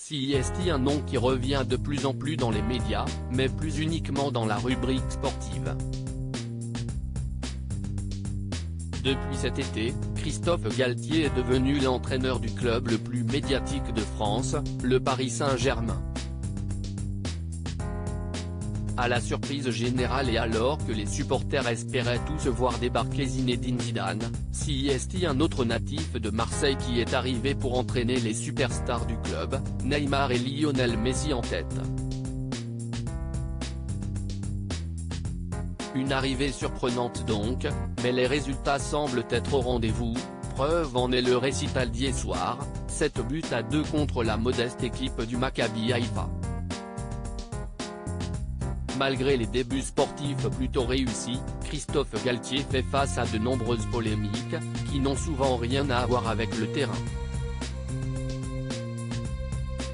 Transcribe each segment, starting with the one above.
CIST, un nom qui revient de plus en plus dans les médias, mais plus uniquement dans la rubrique sportive. Depuis cet été, Christophe Galtier est devenu l'entraîneur du club le plus médiatique de France, le Paris Saint-Germain. À la surprise générale et alors que les supporters espéraient tous voir débarquer Zinedine Zidane, CIST, un autre natif de Marseille qui est arrivé pour entraîner les superstars du club, Neymar et Lionel Messi en tête. Une arrivée surprenante donc, mais les résultats semblent être au rendez-vous, preuve en est le récital d'hier soir, 7-2 contre la modeste équipe du Maccabi Haïfa. Malgré les débuts sportifs plutôt réussis, Christophe Galtier fait face à de nombreuses polémiques, qui n'ont souvent rien à voir avec le terrain.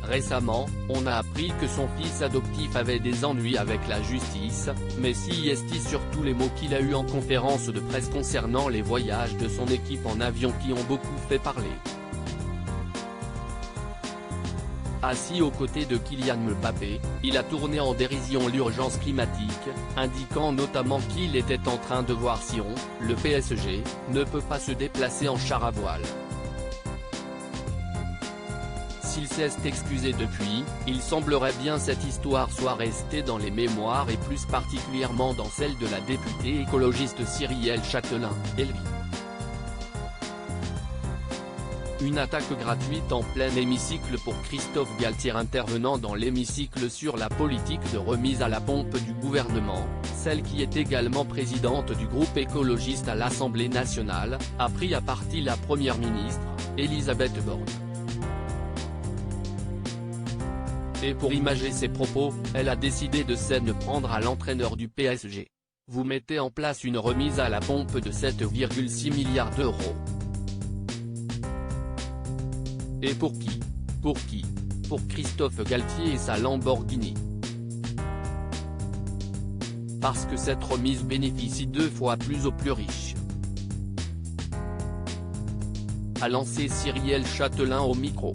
Récemment, on a appris que son fils adoptif avait des ennuis avec la justice, mais CIST surtout les mots qu'il a eus en conférence de presse concernant les voyages de son équipe en avion qui ont beaucoup fait parler. Assis aux côtés de Kylian Mbappé, il a tourné en dérision l'urgence climatique, indiquant notamment qu'il était en train de voir si le PSG, ne peut pas se déplacer en char à voile. S'il s'est excusé depuis, il semblerait bien cette histoire soit restée dans les mémoires et plus particulièrement dans celle de la députée écologiste Cyrielle Châtelain, Elvi. Une attaque gratuite en plein hémicycle pour Christophe Galtier intervenant dans l'hémicycle sur la politique de remise à la pompe du gouvernement, celle qui est également présidente du groupe écologiste à l'Assemblée nationale, a pris à partie la première ministre, Elisabeth Borne. Et pour imager ses propos, elle a décidé de s'en prendre à l'entraîneur du PSG. Vous mettez en place une remise à la pompe de 7,6 milliards d'euros. Et pour qui? Pour qui? Pour Christophe Galtier et sa Lamborghini. Parce que cette remise bénéficie 2 fois plus aux plus riches. A lancé Cyrielle Châtelain au micro.